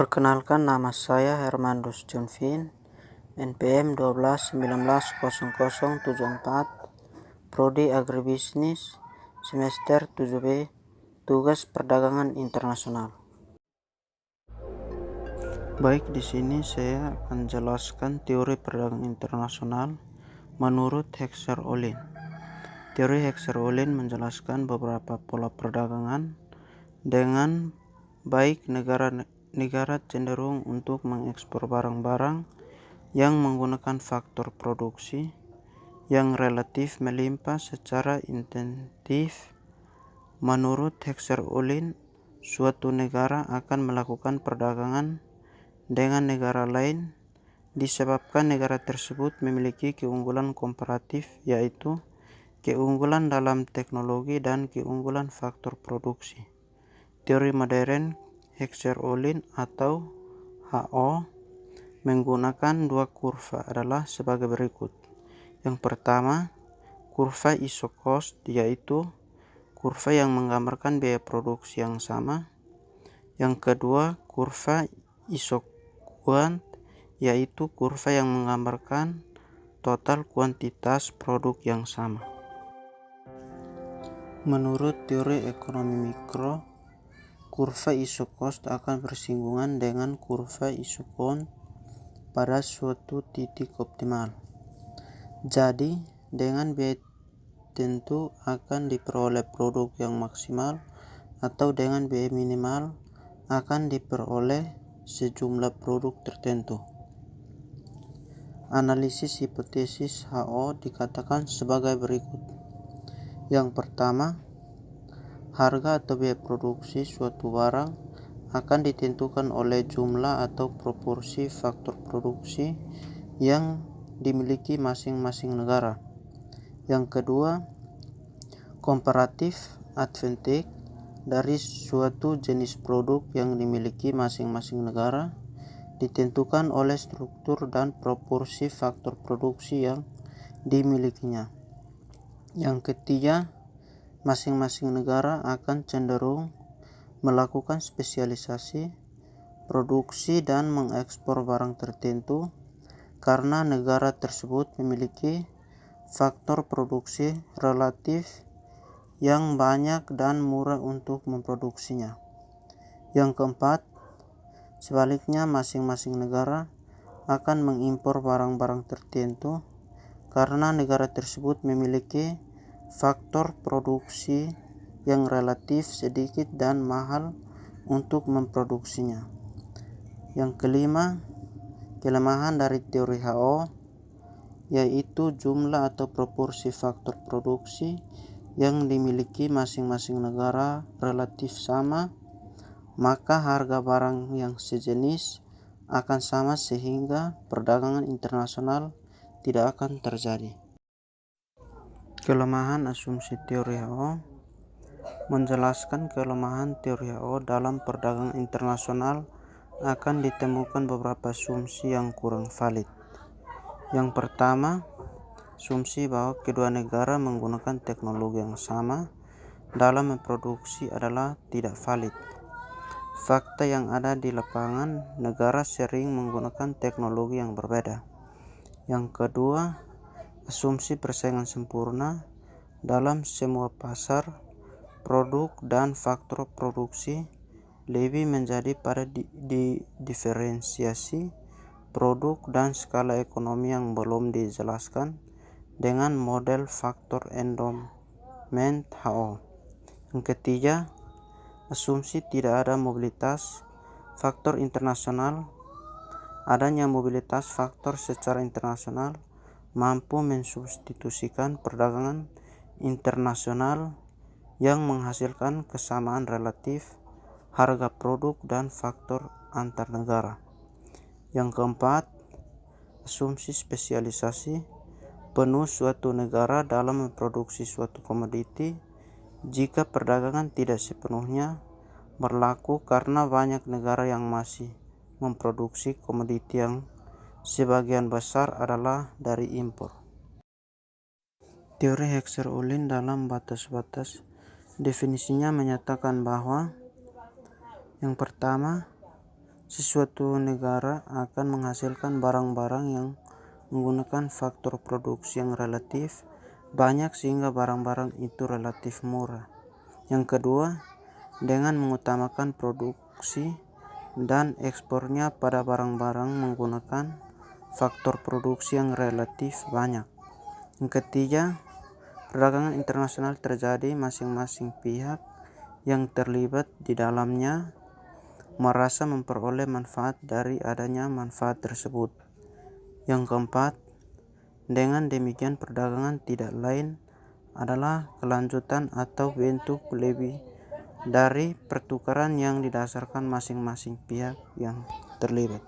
Perkenalkan, nama saya Hermandus Junvin, NPM 12190074, Prodi Agribisnis, semester 7B, tugas perdagangan internasional. Baik, di sini saya akan jelaskan teori perdagangan internasional menurut Heckscher-Ohlin. Teori Heckscher-Ohlin menjelaskan beberapa pola perdagangan dengan baik negara cenderung untuk mengekspor barang-barang yang menggunakan faktor produksi yang relatif melimpah secara intensif. Menurut Heckscher-Ohlin, suatu negara akan melakukan perdagangan dengan negara lain disebabkan negara tersebut memiliki keunggulan komparatif, yaitu keunggulan dalam teknologi dan keunggulan faktor produksi. Teori modern Heckscher-Ohlin atau HO menggunakan dua kurva adalah sebagai berikut. Yang pertama, kurva iso-cost, yaitu kurva yang menggambarkan biaya produksi yang sama. Yang kedua, kurva iso-quant, yaitu kurva yang menggambarkan total kuantitas produk yang sama. Menurut teori ekonomi mikro, kurva iso-cost akan bersinggungan dengan kurva iso-quant pada suatu titik optimal. Jadi, dengan biaya tentu akan diperoleh produk yang maksimal, atau dengan biaya minimal akan diperoleh sejumlah produk tertentu. Analisis hipotesis HO dikatakan sebagai berikut. Yang pertama, harga atau biaya produksi suatu barang akan ditentukan oleh jumlah atau proporsi faktor produksi yang dimiliki masing-masing negara. Yang kedua, comparative advantage dari suatu jenis produk yang dimiliki masing-masing negara ditentukan oleh struktur dan proporsi faktor produksi yang dimilikinya. Yang ketiga, masing-masing negara akan cenderung melakukan spesialisasi, produksi dan mengekspor barang tertentu karena negara tersebut memiliki faktor produksi relatif yang banyak dan murah untuk memproduksinya. Yang keempat, sebaliknya masing-masing negara akan mengimpor barang-barang tertentu karena negara tersebut memiliki faktor produksi yang relatif sedikit dan mahal untuk memproduksinya. Yang kelima, kelemahan dari teori HO, yaitu jumlah atau proporsi faktor produksi yang dimiliki masing-masing negara relatif sama, maka harga barang yang sejenis akan sama sehingga perdagangan internasional tidak akan terjadi. Kelemahan asumsi teori HO. Menjelaskan kelemahan teori HO dalam perdagangan internasional akan ditemukan beberapa asumsi yang kurang valid. Yang pertama, asumsi bahwa kedua negara menggunakan teknologi yang sama dalam memproduksi adalah tidak valid. Fakta yang ada di lapangan, negara sering menggunakan teknologi yang berbeda. Yang kedua, asumsi persaingan sempurna dalam semua pasar, produk dan faktor produksi lebih menjadi pada diferensiasi produk dan skala ekonomi yang belum dijelaskan dengan model faktor endowment HO. Yang ketiga, asumsi tidak ada mobilitas faktor internasional. Adanya mobilitas faktor secara internasional mampu mensubstitusikan perdagangan internasional yang menghasilkan kesamaan relatif harga produk dan faktor antar negara. Yang keempat, asumsi spesialisasi penuh suatu negara dalam memproduksi suatu komoditi jika perdagangan tidak sepenuhnya berlaku karena banyak negara yang masih memproduksi komoditi yang sebagian besar adalah dari impor. Teori Heckscher-Ohlin dalam batas-batas definisinya menyatakan bahwa yang pertama, Sesuatu negara akan menghasilkan barang-barang yang menggunakan faktor produksi yang relatif banyak sehingga barang-barang itu relatif murah. Yang kedua, dengan mengutamakan produksi dan ekspornya pada barang-barang menggunakan faktor produksi yang relatif banyak. Yang ketiga, perdagangan internasional terjadi masing-masing pihak yang terlibat di dalamnya merasa memperoleh manfaat dari adanya manfaat tersebut. Yang keempat, dengan demikian perdagangan tidak lain adalah kelanjutan atau bentuk lebih dari pertukaran yang didasarkan masing-masing pihak yang terlibat.